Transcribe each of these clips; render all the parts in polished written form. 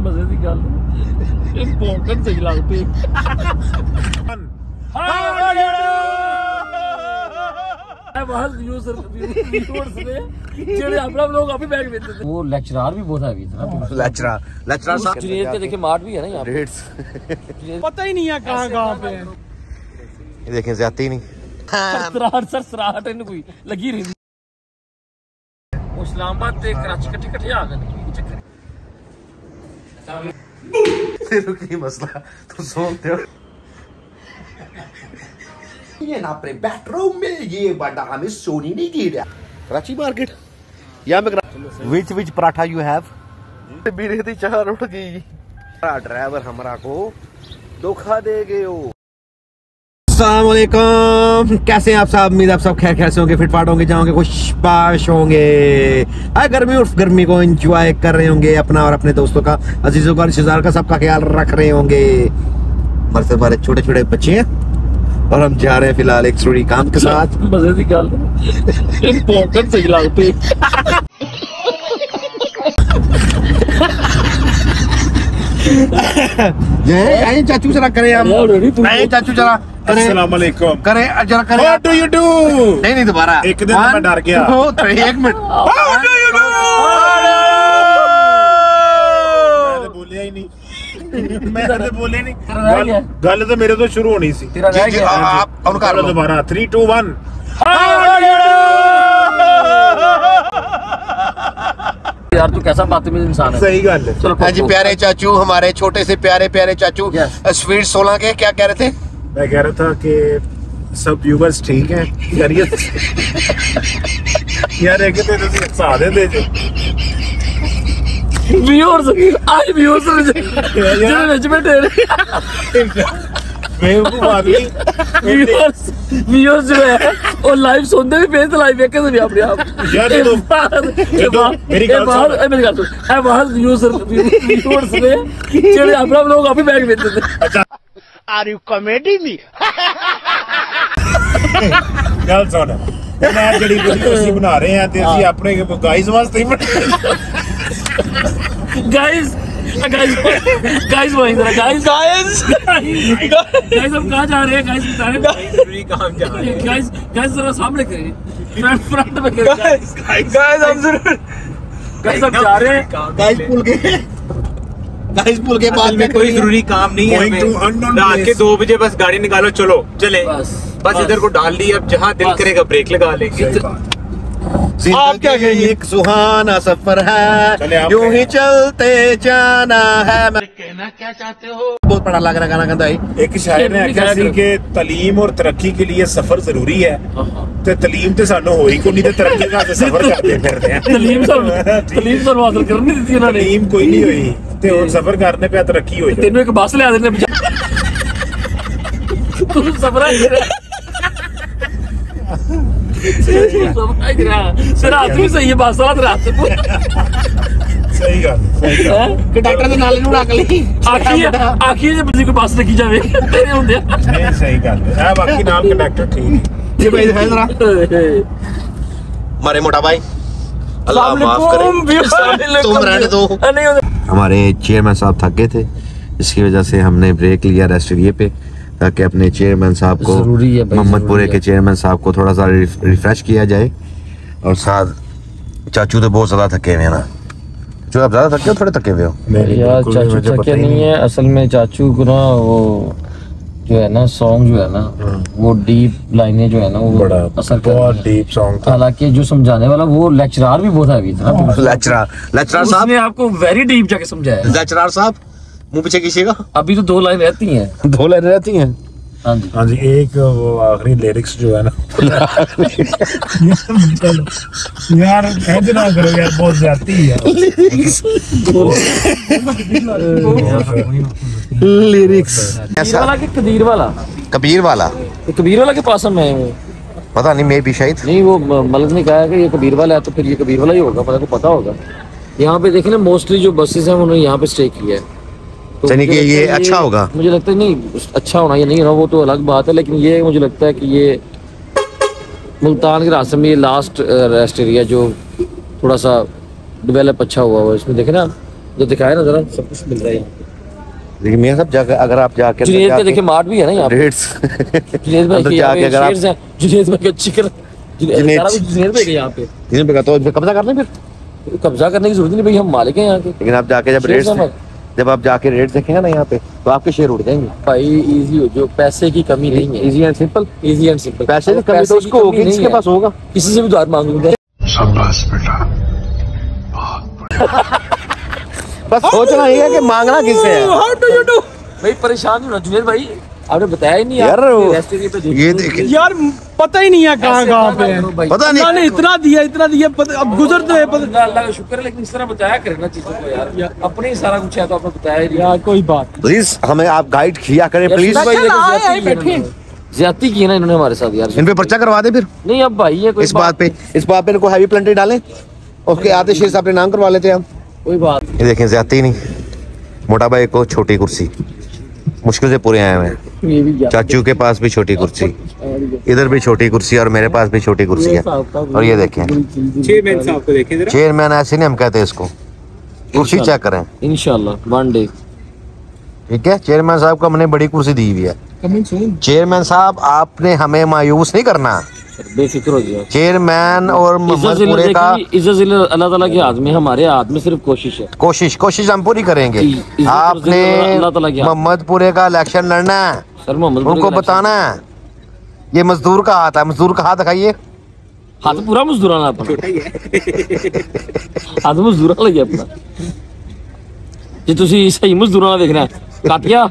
मजे की गल भौंकन सही लगती वो लेक्चरार भी बहुत हैवी था। लेक्चरार साहब के देखिए मार्ट भी है ना यहाँ पे। पता ही नहीं है कहाँ पे। ये देखें ज्यादा ही नहीं सराहट इन्हें कोई लगी रही। इस्लामाबाद ते कराची कट्ठे कट्ठे आ गए रुकी मसला तुम सोचते हो ये ना अपने बेडरूम में ये बड़ा हमें सोनी नहीं दे रहा। कराची मार्केट यहाँ पे विच पराठा यू हैव बीड़े थी चाह उड़ गई। ड्राइवर हमारा को धोखा दे गए हो। अस्सलामुअलैकुम, कैसे हैं आप सब? उम्मीद आप सब खैर खैर से होंगे, फिट फाट होंगे, जाओगे खुशबाश होंगे। गर्मी और गर्मी को एंजॉय कर रहे होंगे, अपना और अपने दोस्तों का, अजीजों का, रिश्तेदार का, सबका ख्याल रख रहे होंगे। हमारे से हमारे छोटे छोटे बच्चे हैं और हम जा रहे हैं फिलहाल एक जरूरी काम के साथ। मजे की गल भौंकन सही लगती चाचू जरा करें हम चाचू जरा अस्सलाम वालेकुम करें जरा करें। What do you do? नहीं दोबारा एक दिन मैं डर गया। 1 minute How do you do? मैं बोलिया ही नहीं मैं बोले नहीं गल तो मेरे तो शुरू होनी सी। आप उनका दोबारा 3 2 1 यार तू कैसा बदतमीज इंसान है। सही गल है। चलो जी प्यारे चाचू, हमारे छोटे से प्यारे प्यारे चाचू स्वीट 16 के क्या कह रहे थे? मैं कह रहा था कि सब व्यूअर्स ठीक हैं खैरियत यार एक तो हंसा दे जो व्यूअर्स आज व्यूअर्स जेने विच बैठे बेवकूफ आदमी व्यूअर्स जो है वो लाइव सुनते भी पेज लाइव देखे भी अपने आप यार मेरी गल सुन ए बाहर व्यूअर्स ने जेने अपना लोग आप ही बैठ देते थे। अच्छा आर यू कॉमेडी मी गल सुन मैं जड़ी वीडियो बना रहे हैं ते ਅਸੀਂ ਆਪਣੇ गाइस वास्ते ही गाइस वहीं गाइस हम कहाँ जा रहे हैं? गाइस बताएं कहाँ जा रहे हैं? गाइस जरा सामने करिए, फ्रंट में करिए। गाइस हम जरूर हम जा रहे हैं। गाइस पुल के बाद में कोई जरूरी काम नहीं है। रात के 2 बजे बस गाड़ी निकालो, चलो चले बस इधर को डाल दी। अब जहाँ दिल करेगा ब्रेक लगा लेंगे। आप क्या कहेंगे? एक सुहाना सफर है, यूं ही चलते जाना है। मैं कहना क्या चाहते हो? बहुत बड़ा लग रहा गाना गाता है। एक शायर ने आख्या सी कि तालीम और तरक्की के लिए सफर जरूरी है ते तालीम ते सानू होई कोई नहीं ते तरक्की का सफर करते फिरते हैं। तालीम सब हासिल करनी दी उन्होंने। तालीम कोई नहीं हुई ते हुन सफर करने पे तरक्की होई। तेनू एक बस ले देने तू सफर सही है बस सही गल कंडक्टर दे नाल नूं रख लई आखिए जे बंदी को बस लगी जावे तेरे हुंदे नहीं सही गल है। बाकी नाल कंडक्टर ठीक ये भाई है जरा हमारे मोटा भाई अल्लाह माफ करे तुम रहने दो। हमारे चेयरमैन साहब थक गए थे, इसकी वजह से हमने ब्रेक लिया रेस्ट एरिया पे ताकि अपने चेयरमैन साहब को, मोहम्मदपुरे के चेयरमैन साहब को थोड़ा सा रिफ्रेश किया जाए। और साथ चाचू तो बहुत ज्यादा थके हुए हैं ना। जो आप ज्यादा थके हो, थोड़े थके हुए हो? यार चाचू थके नहीं है, असल में चाचू को ना वो जो है ना सॉन्ग जो है ना वो डीप लाइनें जो है ना वो बड़ा असर बहुत डीप सॉन्ग था। हालांकि जो समझाने वाला वो लेक्चरार भी बहुत हैवी था। लेक्चरार साहब ने आपको वेरी डीप जाके समझाया। लेक्चरार साहब मुंह पीछे कीजिएगा। अभी तो 2 लाइन रहती हैं। 2 लाइन रहती हैं। हाँ जी एक वो आखिरी लिरिक्स जो है ना यार ऐसे ना करो यार, बहुत ज्यादती है लिरिक्स। ऐसा वाला कि कबीर वाला के पास मैं पता नहीं, मे भी शायद नहीं। वो मलिक ने कहा है कि ये कबीर वाला है तो फिर ये कबीर वाला ही होगा, मेरे को पता होगा। यहाँ पे देखें ना मोस्टली जो बसेस हैं उन्होंने यहाँ पे स्टे किया है, तो यानी कि ये अच्छा होगा। मुझे लगता है नहीं अच्छा होना या नहीं होना वो तो अलग बात है, लेकिन ये मुझे लगता है कि ये मुल्तान के रास्ते में ये लास्ट रेस्ट एरिया जो थोड़ा सा डेवलप अच्छा हुआ है। इसमें देखें ना जो दिखाया ना जरा, सब कुछ मिल रहा है। लेकिन मियां साहब जाकर अगर आप जाके जुनेद पे देखिए मार्ट भी है ना यहाँ पे। रेट्स जुनेद भाई जाके अगर आप जुनेद भाई का चिकन जुनेद भाई के यहाँ पे जिन पे तो कब्जा करने फिर कब्जा करने की जरूरत नहीं भाई, हम मालिक हैं यहाँ के। लेकिन आप जाके जब आप जाके रेट देखेंगे ना यहाँ पे तो आपके शेयर उड़ जाएंगे भाई। इजी हो, जो पैसे की कमी नहीं है। Easy and simple, easy and simple. पैसे की कमी तो उसको होगी जिसके पास होगा। किसी से भी उधार मांग लूंगा। शाबाश बेटा। बस सोचना ही है कि मांगना किससे है। हाउ डू यू डू भाई, परेशान हूं ना जुनेद भाई, आपने बताया ही नहीं यार। ये देखिए यार पता ही नहीं है कहाँ पे है। पता नहीं मैंने इतना दिया अब गुजरते हैं। अल्लाह का शुक्र है, लेकिन इस तरह बताया करें ना चीजों को यार। अपने ही सारा कुछ है तो आपने बताया ही नहीं यार। कोई बात प्लीज हमें आप गाइड किया करें प्लीज। ज्यादती की है ना इन्होंने हमारे साथ यार। इन पे पर्चा करवा दे फिर नहीं अब भाई ये कोई इस बात पे इनको हैवी पेनल्टी डालें, उसके आधे शेर अपने नाम करवा लेते हैं हम। कोई बात ये देखें ज्यादती नहीं, मोटा भाई को छोटी कुर्सी, मुश्किल से पूरे आए हुए हैं। चाचू के पास भी छोटी कुर्सी, इधर भी छोटी कुर्सी और मेरे पास भी छोटी कुर्सी है। और ये देखें चेयरमैन साहब को देखें जरा। चेयरमैन ऐसे नहीं हम कहते इसको, कुर्सी चेक करें इंशाल्लाह वन डे। ठीक है, चेयरमैन साहब को हमने बड़ी कुर्सी दी हुई है। चेयरमैन साहब आपने हमें मायूस नहीं करना, बेफिक्र हो जाओ। चेयरमैन और मोहम्मदपुरे का इज्जत अल्लाह ताला के हाथ में, हमारे हाथ में सिर्फ कोशिश है। कोशिश हम पूरी करेंगे। आपने मोहम्मदपुरे का इलेक्शन लड़ना है सर, मोहम्मदपुरे उनको बताना है। ये मजदूर का हाथ है, मजदूर का हाथ दिखाइए। हाथ पूरा मजदूराना अपना, हाथ मजदूरा लगे अपना जी। तुसी सही मजदूराना देखना है। काटिया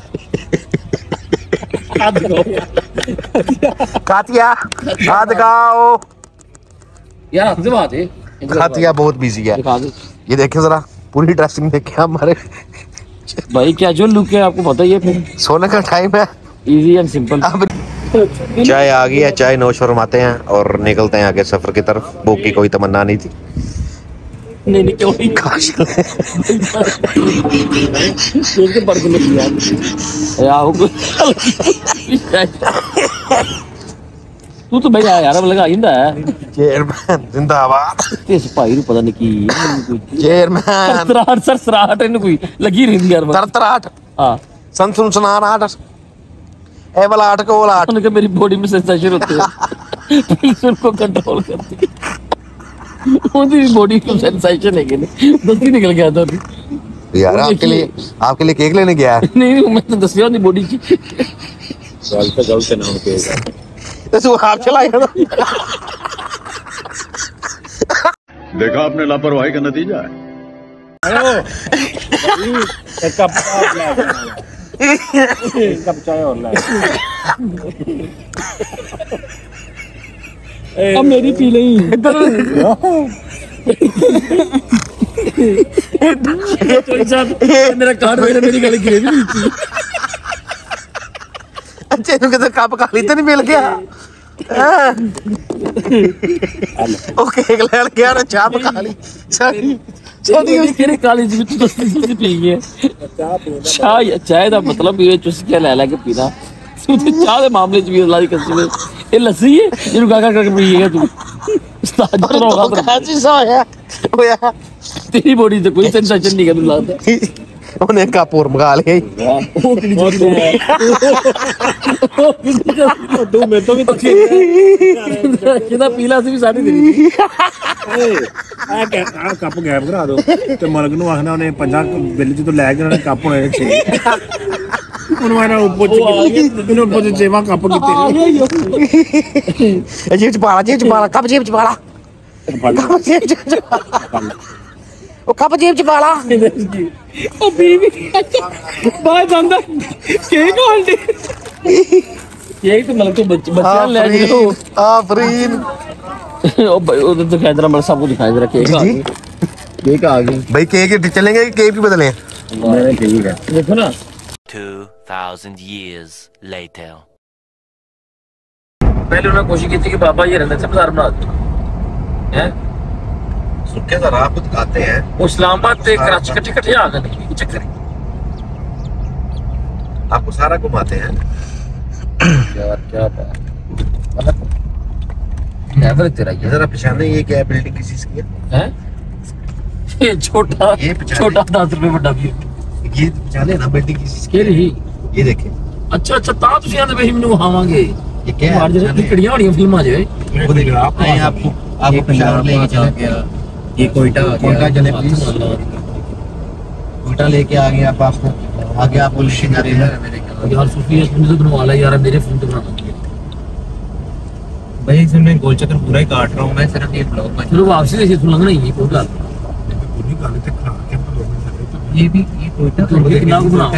कातिया हाथ दिखाओ यार, हाथ से बात है। कातिया बहुत बिजी है। ये देखे जरा पूरी ड्रेसिंग देखे हमारे भाई, क्या जो लुक है आपको पता ही है। फिर सोने का टाइम है, इजी एंड सिंपल। चाय आ गई है, चाय नोश फरमाते हैं और निकलते हैं आगे सफर की तरफ। भूख की कोई तमन्ना नहीं थी। नहीं क्यों नहीं, काश तू तो भाई यार लगा इंदा है। चेयरमैन जिंदाबाद। इस भाई नु पता नहीं की चेयरमैन सराहट इन कोई लगी रहंदी यार। तरतराहट हां, सनसनाहट ए वाला आठ को वाला आठ। उनके मेरी बॉडी में सेंसेशन होते हैं, प्लीज उनको कंट्रोल करती है। उनकी बॉडी में सेंसेशन है कि नहीं, दस ही निकल गया था यार। आपके लिए केक लेने गया। नहीं मैं तो दस नहीं बॉडी की गलत ना हो के तो आप चलाएगा ना। देखा आपने लापरवाही का नतीजा है। कप चाय और ला। अब मेरी पी नहीं। मेरा कार्ड मेरी गले गिरे भी नहीं। अच्छा इनको तो कप खाली तो नहीं मिल गया। ओके ले गया ना, चाप खा ली। तेरे कॉलेज में तो दस्ती पी गए चाय का मतलब ये चुस्कियां ले के पीना। चाह के मामले च भी अल्लाह दी कसम ये लस्सी है जिन्हों गागा करके पीएगा तू। उस्ताद तो होगा कैसा होया तेरी बॉडी से कोई सेंसेशन नहीं कर लगता। उन्हें कपूर मंगा लिया। तू मैं तो भी किदा पीला सी भी साडी दे कप गैप करा दो ते मलक नु आखना उन्हें 50 बिल च तो ले गए उन्हें कप होने 6 उन्होंने ऊपर सेवा कप किते जेब च पाला कप जेब च पाला ओ कप जेब च पाला ओ बीवी बाय बंदा केक होल्ड केक तो मतलब तो बच्चा ले जाओ आफरीन। ओ भाई उधर तो दिखाई जरा, मतलब सब कुछ दिखाई जरा। केक आ गई भाई। केक चलेंगे कि केक भी बदलें? मैंने ठीक है देखो ना। 2000 years later पहले उन्होंने कोशिश की थी कि बाबा ये रहने से बाजार बना दो हैं सुखे जरा आप दिखाते हैं। इस्लामाबाद से कराची कट्ठे आ गए चक्कर आपको सारा घुमाते हैं यार। क्या बात है तेरा ये जरा पहचाने ये क्या बिल्डिंग किसी की है? छोटा 10 रुपए बड़ा भी ये चले ना बिल्डिंग की रही ये देखे अच्छा ता तुम आते भाई मैंने वहावांगे ये क्या है टिकड़ियां होनी फिल्मां जो वो देख आपको पेशावर लेके चले गया ये कोयटा चले प्लीज कोयटा लेके आ गया आपको आगे आप पुलिस की नारे यार सुफी तुमने तो बनवा ला यार मेरे फोन पे बना भाई इसमें गोल चक्कर पूरा ही काट रहा हूँ मैं सिर्फ ये ब्लॉग में चलो वापसी से तू लगना ही कोई गल ये भी ये कोयटा तो कितना को बनाओ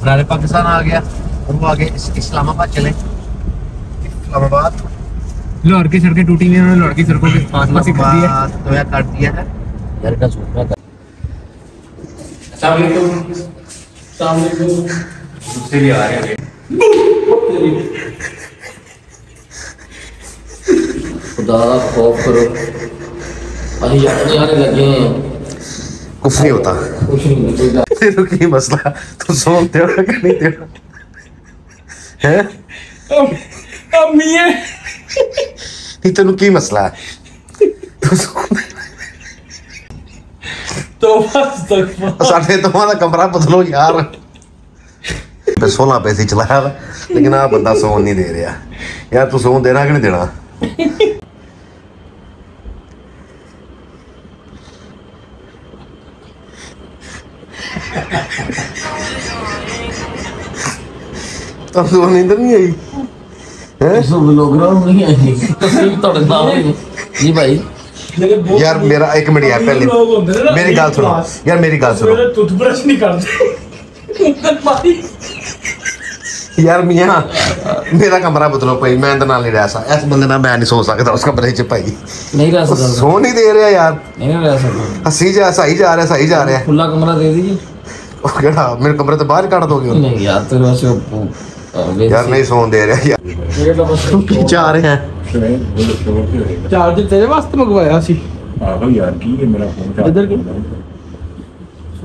हमारे पाकिस्तान आ गया और वो आगे इस्लामाबाद चले इस्लामाबाद लाहौर की सड़कें टूटी हुई हैं लाहौर की सड़कों के पास ही कर दी है तो यार काट दिया है यार का सोच रहा दूसरे भी आ रहे हैं खुदा का खौफ करो अभी यार लगे हैं कुछ नहीं होता कुछ नहीं होता तेरे की मसला तू सोते हो कि नहीं तेरा है अम्मी है नहीं तेनू की मसला है तू तो बस तक साढ़े तुम्हारा कमरा बदलो यार पे 16 पैसे चलाया लेकिन आ बंदा सोन नहीं दे रहा यार तू सोन देना कि नहीं देना तो नींद नहीं आई है सब लोग नहीं आई तस्वीर तोड़ ना जी भाई यार मेरा एक मिनट यार पहले मेरी गल सुनो यार मेरी गल सुनो टूथब्रश नहीं करते यार मियां मेरा कमरा बदलो भाई मैं इंदे नाल नहीं रह सकता इस बंदे नाल मैं नहीं सो सकता उस कमरे च भाई नहीं रह सकता सो नहीं दे रहा यार नहीं रह सकता हसी जा सही जा रहा है खुला कमरा दे दीजिए ਉਹ ਕਿਹੜਾ ਮੇਰੇ ਕਮਰੇ ਤੋਂ ਬਾਹਰ ਕੱਢ ਦੋਗੇ नहीं यार तेरे वैसे यार नहीं सोन दे रहा यार तू की चाह रहे हैं चार्जर तेरे वास्ते मंगवाया सी ਆਹੋ ਯਾਰ ਕੀ ਹੈ ਮੇਰਾ ਫੋਨ इधर के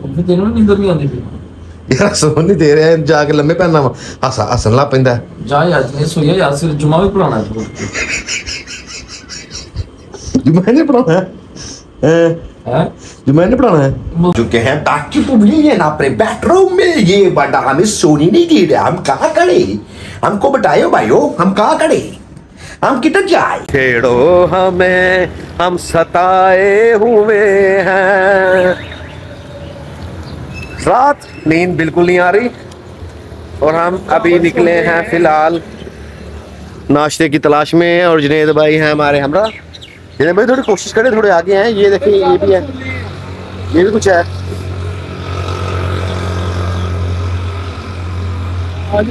फिर तेरे में नींद नहीं आती फिर यार सोन नहीं दे रहा जाके लम्बे पैना हसन ला पैंदा जा यार ये सोया यार सिर जुमा भी पढ़ाना है जो मैंने पढ़ाना है हैं जो मैंने पढ़ाना है जो के हैं बाकी पवेलियन अपने बेडरूम में ये बड़ा हमें सोने नहीं दे रहा हम कहाँ खड़े हमको बताओ भाइयों हम कहाँ खड़े हम किधर जाए छेड़ो हमें हम सताए हुए हैं रात नींद बिल्कुल नहीं आ रही और हम अभी निकले हैं फिलहाल नाश्ते की तलाश में और जुनेद भाई हैं हमारे हमरा जुनेद भाई थोड़ी कोशिश करें थोड़े आगे हैं ये देखिए ये भी है ये भी कुछ है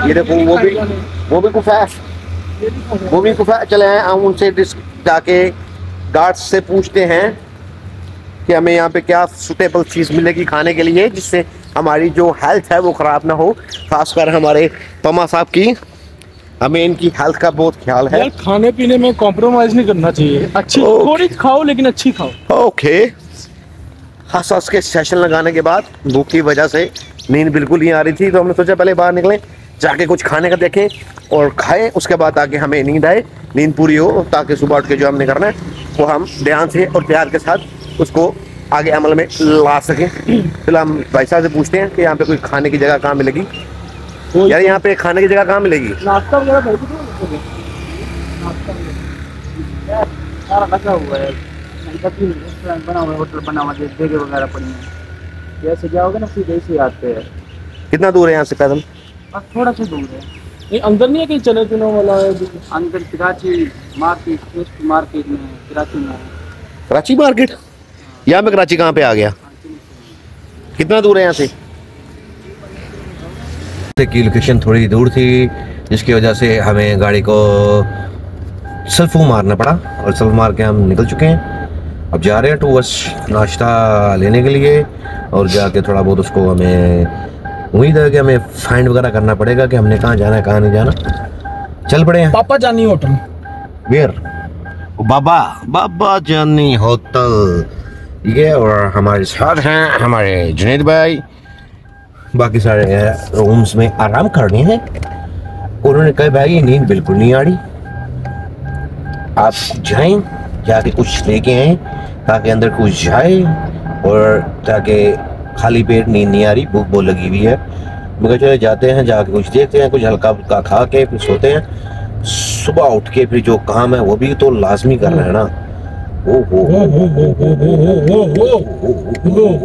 ये देखो वो भी कुछ है चले हैं हम उनसे जाके गार्ड्स से पूछते हैं कि हमें यहाँ पे क्या सुटेबल चीज़ मिलेगी खाने के लिए जिससे हमारी जो हेल्थ है वो ख़राब ना हो खासकर हमारे तमा साहब की हमें इनकी हेल्थ का बहुत ख्याल है यार खाने पीने में कॉम्प्रोमाइज नहीं करना चाहिए अच्छी थोड़ी खाओ लेकिन अच्छी खाओ ओके हंस के सेशन लगाने के बाद भूख की वजह से नींद बिल्कुल नहीं आ रही थी तो हमने सोचा पहले बाहर निकलें जाके कुछ खाने का देखें और खाएं उसके बाद आके हमें नींद आए नींद पूरी हो ताकि सुबह उठ के जो हमने करना है वो हम ध्यान से और प्यार के साथ उसको आगे अमल में ला सकें। फिलहाल हम भाई साहब से पूछते हैं कि यहाँ पे कोई खाने की जगह कहाँ मिलेगी यार यहाँ पे खाने की जगह कहाँ मिलेगी नाश्ता वगैरह लगा हुआ है रेस्टोरेंट बना हुआ है होटल बना हुआ है जगह वगैरह पड़ी है जैसे जाओगे ना सीधे से आते हैं कितना दूर है यहाँ से पैदल बस थोड़ा सा दूर है ये अंदर नहीं है कहीं चने चुने वाला है अंदर कराची मार्केट में कराची मार्केट यहाँ पे कराची कहाँ पे आ गया कितना दूर है यहाँ से की लोकेशन थोड़ी दूर थी जिसकी वजह से हमें गाड़ी को सेल्फो मारना पड़ा और सेल्फ मार के हम निकल चुके हैं अब जा रहे हैं टूवर्ड्स नाश्ता लेने के लिए और जाके थोड़ा बहुत उसको हमें उम्मीद है कि हमें फाइंड वगैरह करना पड़ेगा कि हमने कहाँ जाना है कहाँ नहीं जाना चल पड़े हैं पापा जानी होटल वेयर बाबा जानी होटल ये और हमारे साथ हैं हमारे जुनेद भाई बाकी सारे रूम्स में आराम करने हैं उन्होंने कहा भाई नींद बिल्कुल नहीं आ रही आप जाएं जाके कुछ लेके आए ताकि अंदर कुछ जाए और ताकि खाली पेट नींद नहीं आ रही, भूख बहुत लगी हुई है। मगर चले जाते हैं, जाके कुछ देखते हैं, कुछ हल्का फुल्का खा के फिर सोते हैं। सुबह उठ के फिर जो काम है वो भी तो लाजमी करना है ना।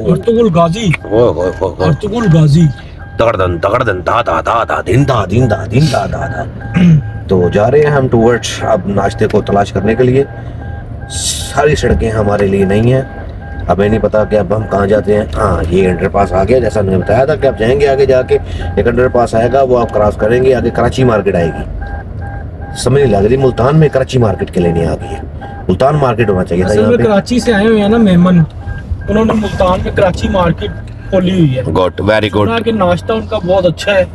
अर्तुगरुल गाजी, अर्तुगरुल गाजी, दगड़दन दगड़दन दा दा दा दा दिन दा दिन दा दिन दा दा दा। तो जा रहे हैं हम टूवर्ड्स अब नाश्ते को तलाश करने के लिए। सारी सड़कें हमारे लिए नहीं है, हमें नहीं पता कि अब हम कहाँ जाते हैं। हाँ, ये अंडरपास आ गया, जैसा मैंने बताया था कि आप जाएंगे आगे जाके एक अंडरपास आएगा, वो आप क्रॉस करेंगे, आगे कराची मार्केट आएगी। समझ नहीं लग रही मुल्तान में कराची मार्केट के लिए नहीं आ गई है, मुल्तान मार्केट होना चाहिए था यहाँ पे। कराची से आए हुए हैं ना मेहमान, उन्होंने मुल्तान में कराची मार्केट खोली हुई है। Good, very good. नाश्ता उनका बहुत अच्छा है,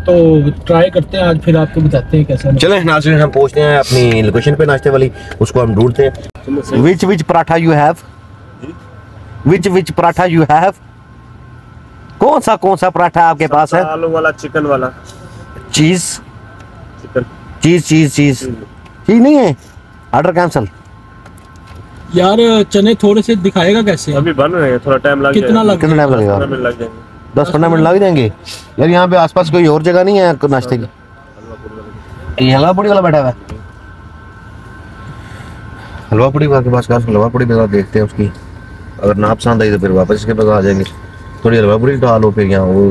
तो ट्राई करते हैं आज, फिर आपको बताते हैं कैसा। चलें नाज़रीन, हम पहुँचते हैं अपनी लोकेशन पे नाश्ते वाली, उसको हम ढूंढते हैं। Which paratha you have, which paratha you have, कौन सा पराठा आपके पास है? आलू वाला, चिकन वाला, चीज, चिकन, चीज नहीं है, ऑर्डर कैंसिल। यार चने थोड़े से दिखाएगा कैसे? अभी बन रहे हैं, थोड़ा टाइम लगेगा। कितना टाइम लगेगा? 10-15 मिनट लग जाएंगे। यार यहाँ पे आसपास कोई और जगह नहीं है नाश्ते की? ये हलवा पूड़ी वाला बैठा हुआ है, हलवा पूड़ी के पास हलवा पूड़ी के देखते हैं उसकी, अगर ना पसंद आई तो फिर वापस इसके पास आ जाएंगे। थोड़ी हलवा पूड़ी डालो फिर यहाँ वो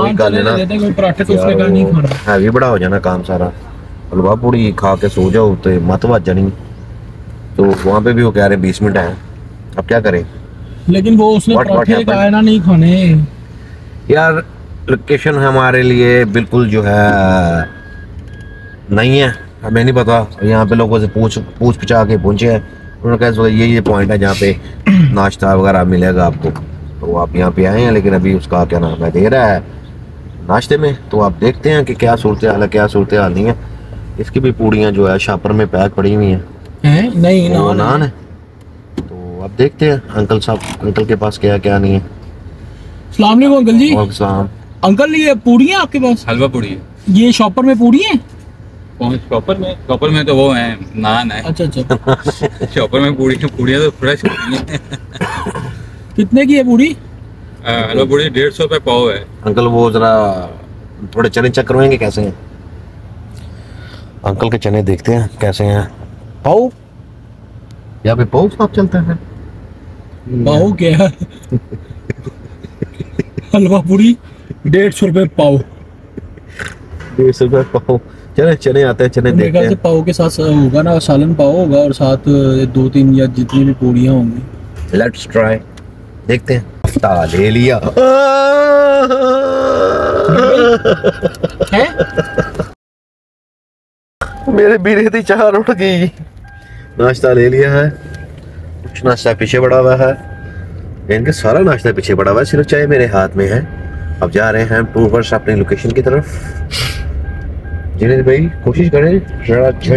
निकाल लेना, हैवी बड़ा हो जाना काम सारा। हलवा पूड़ी खा के सो जाओ तो मत वाज जानी। तो वहाँ पे भी वो कह रहे 20 मिनट है, अब क्या करें? लेकिन वो उसने पराठे कहा है ना नहीं खाने। यार लोकेशन हमारे लिए बिल्कुल जो है नहीं है, हमें नहीं पता। यहाँ पे लोगों से पूछ पूछा के पहुँचे हैं, उन्होंने कहा ये पॉइंट है जहाँ पे नाश्ता वगैरह मिलेगा आपको, तो आप यहाँ पे आए हैं। लेकिन अभी उसका क्या नाम है दे रहा है नाश्ते में, तो आप देखते हैं कि क्या सूरत हाल है, क्या सूरत हाल नहीं है। इसकी भी पूड़ियाँ जो है शापर में पैक पड़ी हुई हैं, नहीं नान है। तो अब देखते हैं अंकल साहब, अंकल के पास क्या क्या नहीं है। अस्सलाम वालेकुम अंकल जी। वालेकुम सलाम। अंकल ये पूड़ी है आपके पास? हलवा पूड़ी है। ये शॉपर में पूड़ी है? शॉपर में तो वो है, नान है। अच्छा शॉपर में पूड़ियाँ तो फ्रेश होती हैं। कितने की है पूड़ी? हलवा पूड़ी 150 रुपए पाव है। अंकल वो जरा थोड़े चने चेक करवाएंगे कैसे हैं? अंकल के चने देखते हैं कैसे हैं। पाव, यहाँ पे पाव साफ चलता है। पाव क्या है? हलवा पूड़ी 150 रुपए पाव। 150 रुपए पाव। चने आते हैं, चने देखते हैं। पाव के साथ होगा ना, सालन पाव होगा और साथ 2-3 या जितनी भी पूड़ियाँ होंगी। लेट्स ट्राई, देखते हैं। हफ्ता ले लिया है? मेरे बीरे थी चार उठ गई। नाश्ता ले लिया है, कुछ नाश्ता पीछे पड़ा हुआ है, इनके सारा नाश्ता पीछे पड़ा हुआ है, सिर्फ चाय मेरे हाथ में है। अब जा रहे हैं टूवर्ड्स अपनी लोकेशन की तरफ। जिनेद भाई कोशिश करें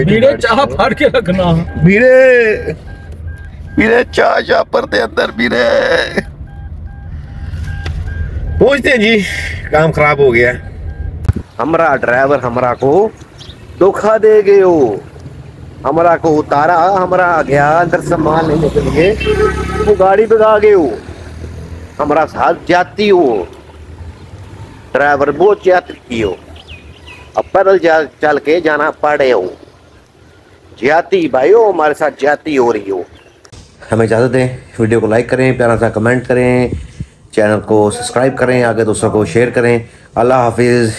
बीरे चाह फाड़ के रखना। बीरे चाह पर दे अंदर बीरे। पहुंचते हैं जी, काम खराब हो गया। हमारा ड्राइवर हमारा को धोखा दे गए, हमारा को उतारा, हमारा गया अंदर सामान लेने के लिए, वो गाड़ी भगा गए हो, हमारा साथ जाती हो। ड्राइवर बहुत यात्री की हो, अब पैदल चल के जाना पड़े हो। जाती भाइयों, हमारे साथ जाती हो रही हो। हमें इजाज़त दें, वीडियो को लाइक करें, प्यारा सा कमेंट करें, चैनल को सब्सक्राइब करें, आगे दूसरों को शेयर करें। अल्लाह हाफिज़।